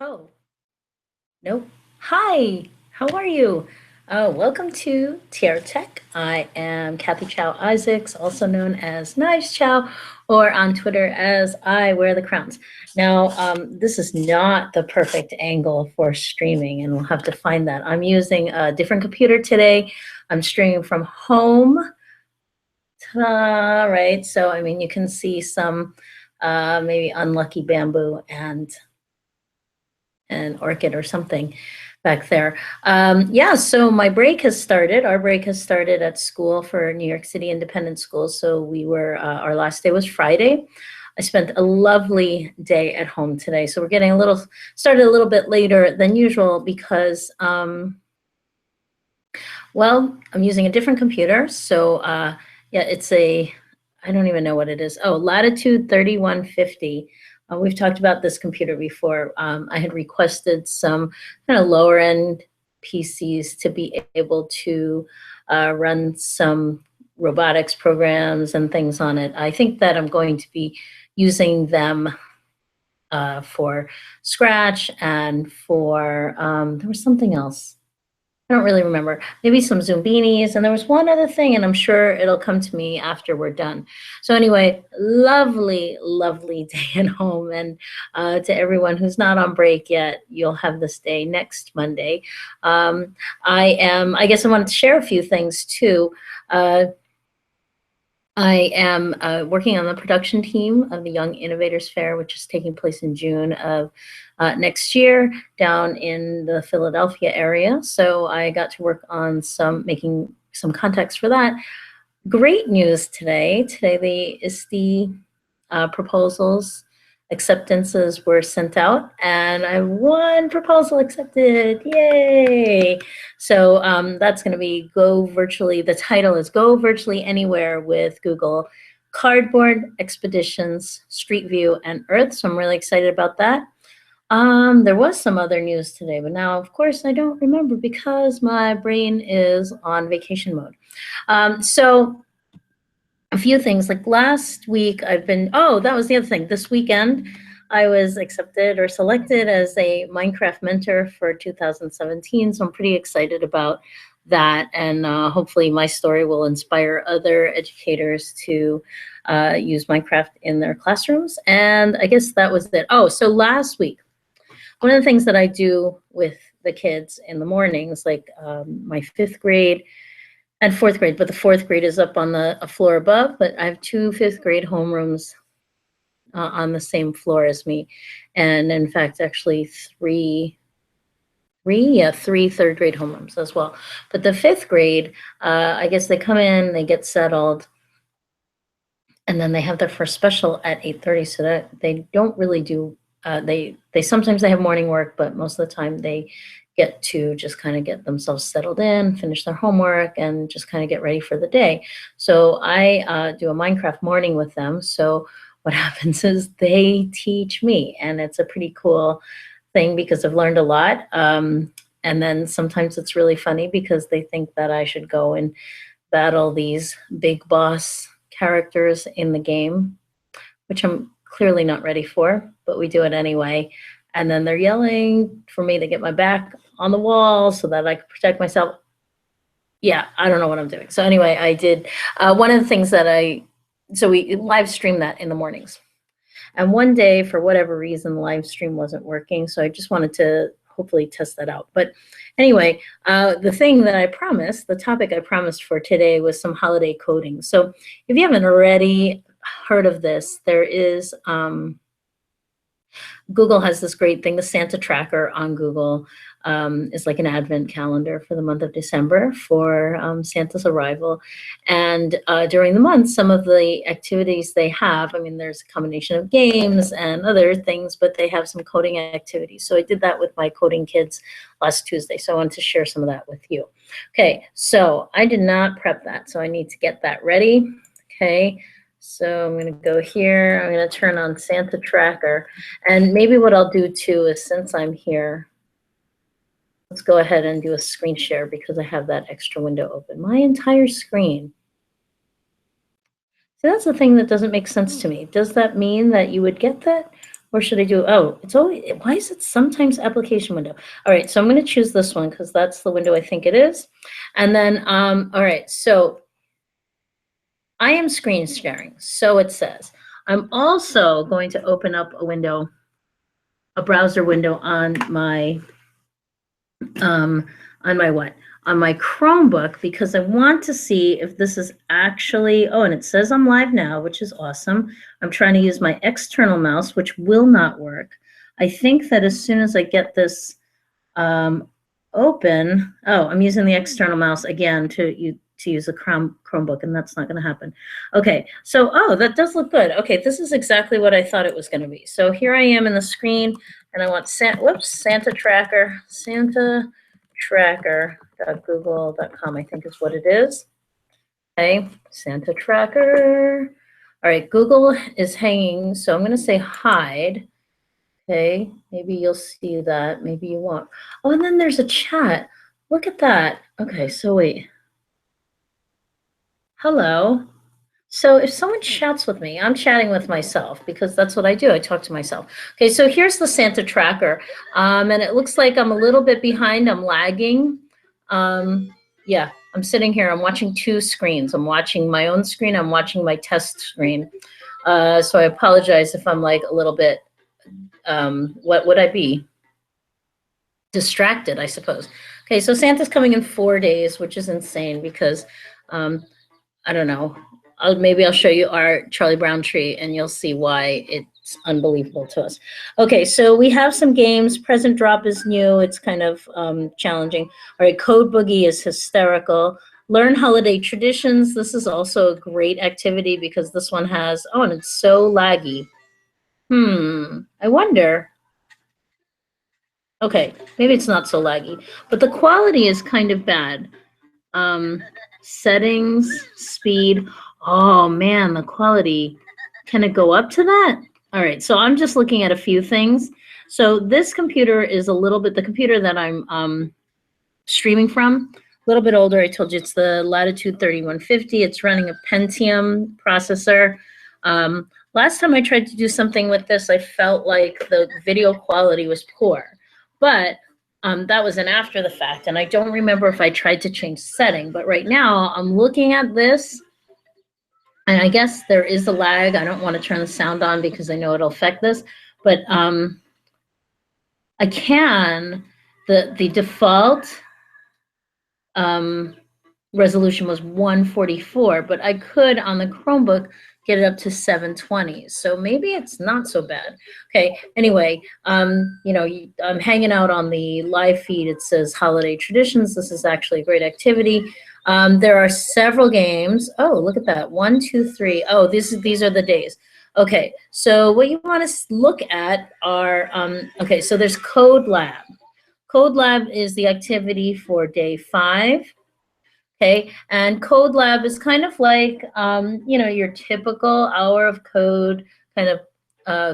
Oh, nope. Hi, how are you? Welcome to TR Tech. I am Kathy Cheo-Isaacs, also known as Knives Chow, or on Twitter as I Wear the Crowns. Now, this is not the perfect angle for streaming, and we'll have to find that. I'm using a different computer today. I'm streaming from home. Ta-da, right? So, I mean, you can see some maybe unlucky bamboo and orchid or something back there. Yeah, so my break has started. Our break has started at school for New York City Independent Schools. So our last day was Friday. I spent a lovely day at home today. So we're getting started a little bit later than usual because, well, I'm using a different computer. So yeah, I don't even know what it is. Oh, Latitude 3150. We've talked about this computer before. I had requested some kind of lower end PCs to be able to run some robotics programs and things on it. I think that I'm going to be using them for Scratch and for, there was something else. I don't really remember. Maybe some Zumbinis, and there was one other thing, and I'm sure it'll come to me after we're done. So anyway, lovely, lovely day at home, and to everyone who's not on break yet, you'll have this day next Monday. I guess I wanted to share a few things too. Uh, I am working on the production team of the Young Innovators Fair, which is taking place in June of next year down in the Philadelphia area. So I got to work on making some contacts for that. Great news today. Today the ISTE proposals acceptances were sent out, and I have one proposal accepted. Yay! So that's going to be Go Virtually. The title is Go Virtually Anywhere with Google Cardboard, Expeditions, Street View, and Earth. So I'm really excited about that. There was some other news today, but now, of course, I don't remember because my brain is on vacation mode. So a few things. Like last week, that was the other thing. This weekend, I was accepted or selected as a Minecraft mentor for 2017. So I'm pretty excited about that. And hopefully my story will inspire other educators to use Minecraft in their classrooms. And I guess that was it. Oh, so last week, one of the things that I do with the kids in the mornings, like my fifth grade and fourth grade, but the fourth grade is up on a floor above, but I have two fifth grade homerooms on the same floor as me. And in fact, actually three third grade homerooms as well. But the fifth grade, I guess they come in, they get settled, and then they have their first special at 8:30. So that they don't really do, they sometimes they have morning work, but most of the time they get to just kind of get themselves settled in, finish their homework, and just kind of get ready for the day. So I do a Minecraft morning with them. So what happens is they teach me, and it's a pretty cool thing because I've learned a lot. And then sometimes it's really funny because they think that I should go and battle these big boss characters in the game, which I'm clearly not ready for, but we do it anyway. And then they're yelling for me to get my back on the wall so that I can protect myself. Yeah, I don't know what I'm doing. So anyway, I did one of the things so we live stream that in the mornings. And one day, for whatever reason, the live stream wasn't working. So I just wanted to hopefully test that out. But anyway, the topic I promised for today was some holiday coding. So if you haven't already heard of this, there is Google has this great thing, the Santa Tracker on Google is like an advent calendar for the month of December for Santa's arrival. And during the month, some of the activities they have, I mean, there's a combination of games and other things, but they have some coding activities. So I did that with my coding kids last Tuesday. So I wanted to share some of that with you. Okay, so I did not prep that, so I need to get that ready. Okay. So I'm going to go here. I'm going to turn on Santa Tracker. And maybe what I'll do too is, since I'm here, let's go ahead and do a screen share because I have that extra window open. My entire screen. So that's the thing that doesn't make sense to me. Does that mean that you would get that? Or should I do, oh, it's always, why is it sometimes application window? All right, so I'm going to choose this one because that's the window I think it is. And then, all right, so I am screen sharing. So it says, I'm also going to open up a window, a browser window on my what? On my Chromebook, because I want to see if this is actually, oh, and it says I'm live now, which is awesome. I'm trying to use my external mouse, which will not work. I think that as soon as I get this open, oh, I'm using the external mouse again to use a Chromebook, and that's not going to happen. Okay, so, oh, that does look good. Okay, this is exactly what I thought it was going to be. So here I am in the screen, and I want Santa Tracker, Santa tracker.google.com, I think is what it is. Okay, Santa Tracker. All right, Google is hanging, so I'm going to say hide. Okay, maybe you'll see that, maybe you won't. Oh, and then there's a chat. Look at that. Okay, so wait. Hello. So if someone chats with me, I'm chatting with myself because that's what I do. I talk to myself. Okay, so here's the Santa Tracker. And it looks like I'm a little bit behind. I'm lagging. Yeah, I'm sitting here. I'm watching two screens. I'm watching my own screen. I'm watching my test screen. So I apologize if I'm like a little bit, what would I be? Distracted, I suppose. Okay, so Santa's coming in 4 days, which is insane because I don't know. Maybe I'll show you our Charlie Brown tree and you'll see why it's unbelievable to us. Okay, so we have some games. Present Drop is new. It's kind of challenging. All right, Code Boogie is hysterical. Learn holiday traditions. This is also a great activity because this one has, oh, and it's so laggy. I wonder. Okay, maybe it's not so laggy, but the quality is kind of bad. Settings, speed. Oh man, the quality. Can it go up to that? All right, so I'm just looking at a few things. So this computer is a little bit, the computer that I'm streaming from, a little bit older. I told you it's the Latitude 3150. It's running a Pentium processor. Last time I tried to do something with this, I felt like the video quality was poor. But that was an after the fact, and I don't remember if I tried to change setting, but right now I'm looking at this, and I guess there is a lag. I don't want to turn the sound on because I know it'll affect this, but I can, the default resolution was 144, but I could on the Chromebook get it up to 720. So maybe it's not so bad. Okay, anyway, you know, I'm hanging out on the live feed. It says holiday traditions. This is actually a great activity. There are several games. Oh, look at that. 1, 2, 3. Oh, these are the days. Okay, so what you want to look at are, okay, so there's Code Lab. Code Lab is the activity for day 5. Okay, and Code Lab is kind of like, you know, your typical hour of code kind of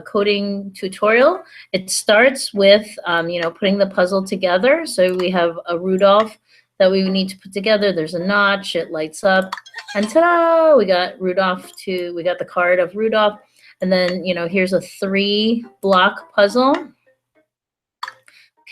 coding tutorial. It starts with, you know, putting the puzzle together. So we have a Rudolph that we need to put together. There's a notch, it lights up, and ta-da, we got Rudolph we got the card of Rudolph. And then, you know, here's a 3-block puzzle.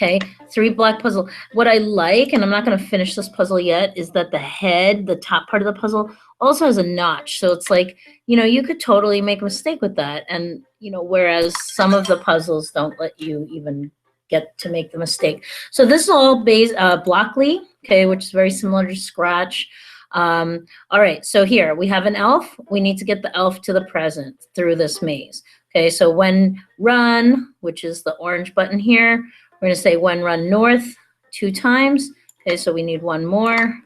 Okay, 3-block puzzle. What I like, and I'm not going to finish this puzzle yet, is that the head, the top part of the puzzle, also has a notch. So it's like, you know, you could totally make a mistake with that. And, you know, whereas some of the puzzles don't let you even get to make the mistake. So this is all based Blockly, okay, which is very similar to Scratch. All right, so here we have an elf. We need to get the elf to the present through this maze. Okay, so when run, which is the orange button here, we're going to say when run north 2 times. Okay, so we need 1 more,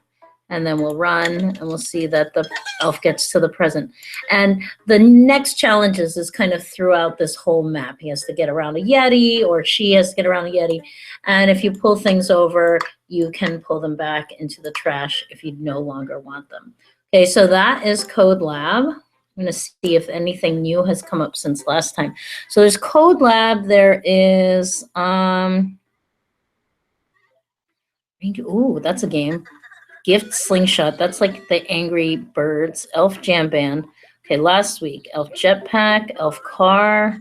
and then we'll run, and we'll see that the elf gets to the present. And the next challenges is kind of throughout this whole map. He has to get around a Yeti, or she has to get around a Yeti. And if you pull things over, you can pull them back into the trash if you no longer want them. Okay, so that is Code Lab. I'm going to see if anything new has come up since last time. So there's Code Lab. There is, ooh, that's a game. Gift Slingshot. That's like the Angry Birds. Elf Jam Band. Okay, last week. Elf Jetpack, Elf Car,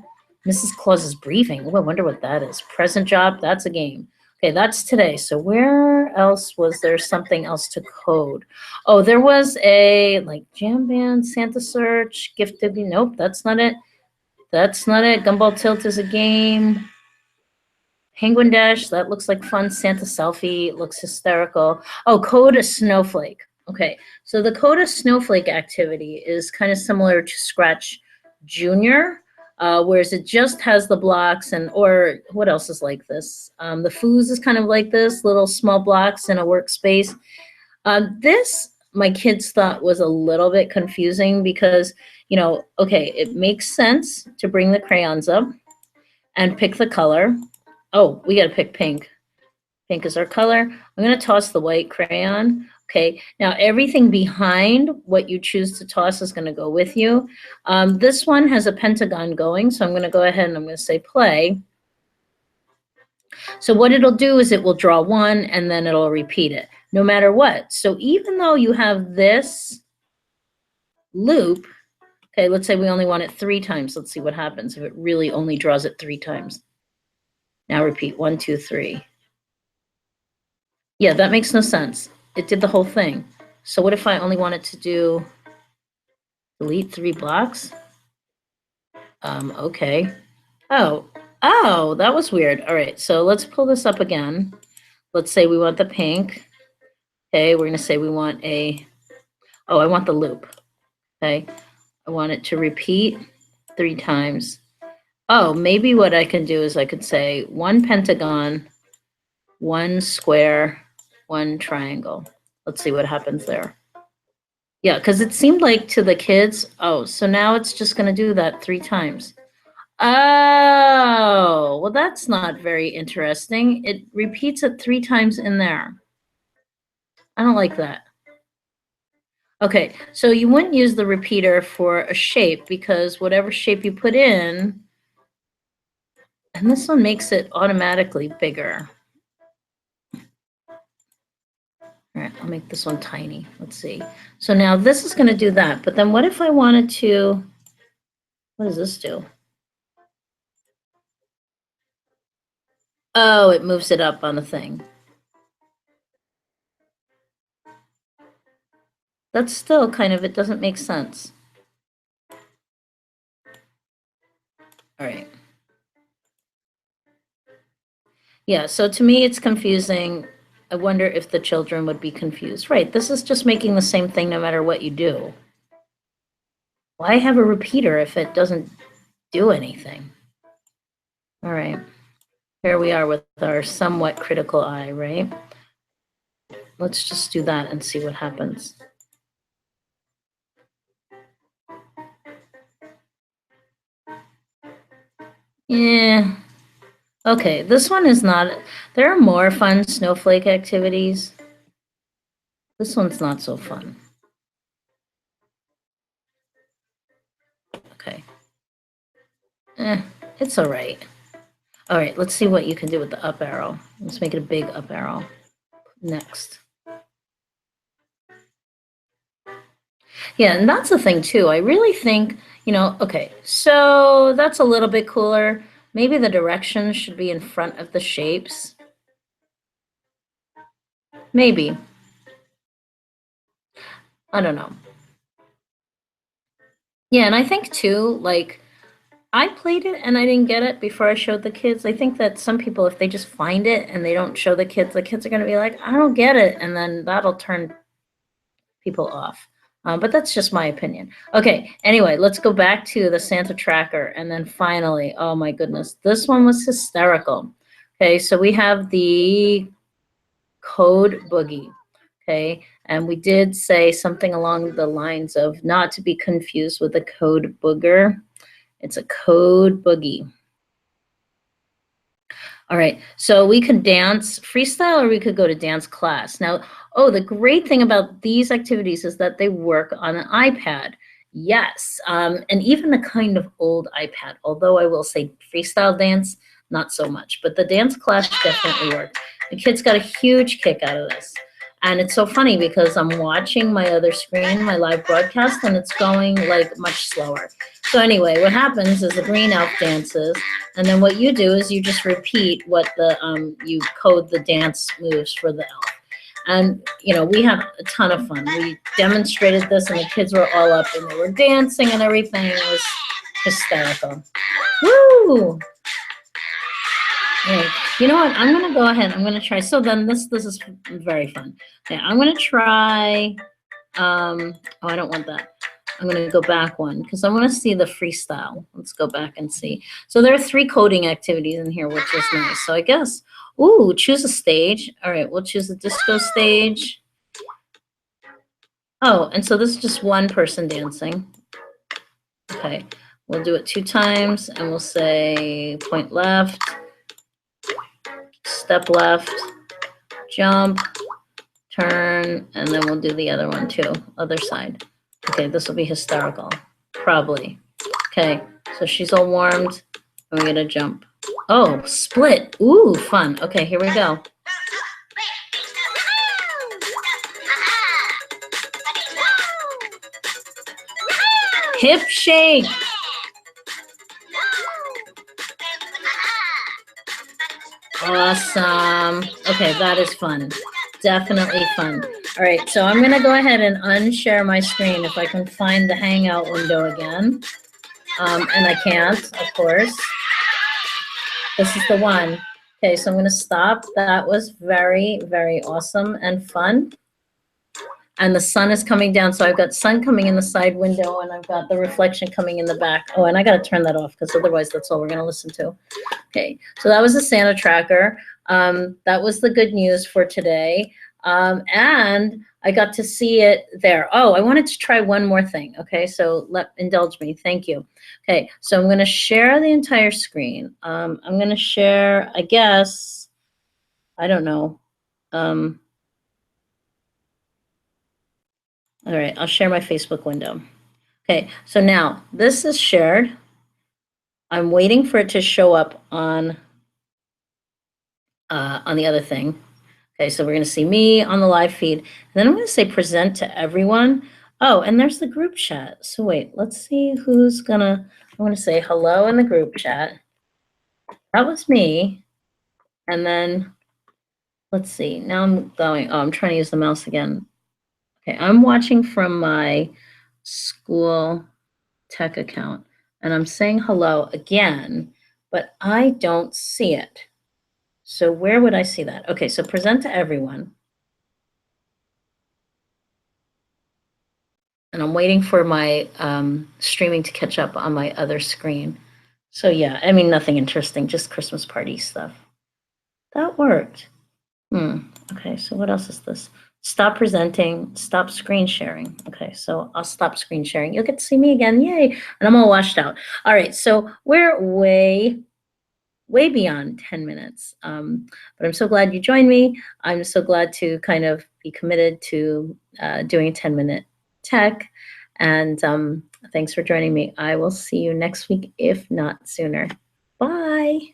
Mrs. Claus's briefing. Oh, I wonder what that is. Present job, that's a game. Okay, that's today. So where else was there something else to code? Oh, there was a like jam band, Santa search, gift giving. Nope, that's not it. That's not it. Gumball tilt is a game. Penguin Dash, that looks like fun. Santa selfie looks hysterical. Oh, code a snowflake. Okay, so the code a snowflake activity is kind of similar to Scratch Junior, whereas it just has the blocks and, or what else is like this? The Foos is kind of like this, little small blocks in a workspace. This, my kids thought was a little bit confusing because, you know, okay, it makes sense to bring the crayons up and pick the color. Oh, we got to pick pink. Pink is our color. I'm going to toss the white crayon. Okay, now everything behind what you choose to toss is going to go with you. This one has a pentagon going, so I'm going to go ahead and I'm going to say play. So what it'll do is it will draw one and then it'll repeat it no matter what. So even though you have this loop, okay, let's say we only want it 3 times. Let's see what happens if it really only draws it 3 times. Now repeat 1, 2, 3. Yeah, that makes no sense. It did the whole thing. So what if I only wanted to do delete 3 blocks? Okay. Oh, that was weird. All right, so let's pull this up again. Let's say we want the pink. Okay, we're gonna say we want I want the loop. Okay, I want it to repeat 3 times. Oh, maybe what I can do is I could say 1 pentagon, 1 square, 1 triangle. Let's see what happens there. Yeah, because it seemed like to the kids, oh, so now it's just going to do that 3 times. Oh, well, that's not very interesting. It repeats it 3 times in there. I don't like that. Okay, so you wouldn't use the repeater for a shape because whatever shape you put in, and this one makes it automatically bigger. All right, I'll make this one tiny. Let's see. So now this is going to do that. But then what if I wanted to, what does this do? Oh, it moves it up on the thing. That's still kind of, it doesn't make sense. All right. Yeah, so to me it's confusing. I wonder if the children would be confused. Right, this is just making the same thing no matter what you do. Why have a repeater if it doesn't do anything? All right, here we are with our somewhat critical eye, right? Let's just do that and see what happens. Yeah. Okay, this one is not, there are more fun snowflake activities. This one's not so fun. Okay. It's all right. All right, let's see what you can do with the up arrow. Let's make it a big up arrow. Next. Yeah, and that's the thing too. I really think, you know, okay, so that's a little bit cooler. Maybe the directions should be in front of the shapes. Maybe. I don't know. Yeah, and I think too, like, I played it and I didn't get it before I showed the kids. I think that some people, if they just find it and they don't show the kids are going to be like, I don't get it. And then that'll turn people off. But that's just my opinion. Okay, anyway, let's go back to the Santa tracker. And then finally, oh my goodness, this one was hysterical. Okay, so we have the code boogie. Okay, and we did say something along the lines of not to be confused with a code booger. It's a code boogie. All right, so we could dance freestyle or we could go to dance class. Now, oh, the great thing about these activities is that they work on an iPad. Yes, and even the kind of old iPad, although I will say freestyle dance, not so much, but the dance class definitely worked. The kids got a huge kick out of this. And it's so funny because I'm watching my other screen, my live broadcast, and it's going like much slower. So anyway, what happens is the green elf dances, and then what you do is you just repeat what you code the dance moves for the elf. And, we had a ton of fun. We demonstrated this, and the kids were all up, and they were dancing and everything. It was hysterical. Woo! Right. You know what? I'm gonna go ahead. I'm gonna try. So then this is very fun. Okay, I'm gonna try. Oh, I don't want that. I'm gonna go back one because I want to see the freestyle. Let's go back and see. So there are 3 coding activities in here, which is nice. So I guess, ooh, choose a stage. All right, we'll choose the disco stage. Oh, and so this is just one person dancing. Okay, we'll do it 2 times, and we'll say point left. Step left, jump, turn, and then we'll do the other one too, other side. Okay, this will be hysterical, probably. Okay, so she's all warmed, and we're gonna jump. Oh, split, ooh, fun. Okay, here we go. Hip shake. Awesome. Okay, that is fun. Definitely fun. All right, so I'm going to go ahead and unshare my screen if I can find the Hangout window again. And I can't, of course. This is the one. Okay, so I'm going to stop. That was very, very awesome and fun. And the sun is coming down, so I've got sun coming in the side window, and I've got the reflection coming in the back. Oh, and I got to turn that off because otherwise that's all we're going to listen to. Okay, so that was the Santa tracker. That was the good news for today. And I got to see it there. Oh, I wanted to try one more thing. Okay, so indulge me. Thank you. Okay, so I'm going to share the entire screen. I'm going to share, I guess, I don't know. All right, I'll share my Facebook window. Okay, so now this is shared. I'm waiting for it to show up on the other thing. Okay, so we're going to see me on the live feed. And then I'm going to say present to everyone. Oh, and there's the group chat. So wait, let's see who's going to, I'm going to say hello in the group chat. That was me. And then let's see, now I'm going, oh, I'm trying to use the mouse again. Okay, I'm watching from my school tech account, and I'm saying hello again, but I don't see it. So where would I see that? Okay, so present to everyone. And I'm waiting for my streaming to catch up on my other screen. So yeah, I mean, nothing interesting, just Christmas party stuff. That worked. Okay, so what else is this? Stop presenting, stop screen sharing. Okay, so I'll stop screen sharing. You'll get to see me again, yay. And I'm all washed out. All right, so we're way beyond 10 minutes. But I'm so glad you joined me. I'm so glad to kind of be committed to doing a 10-minute tech. And thanks for joining me. I will see you next week, if not sooner. Bye.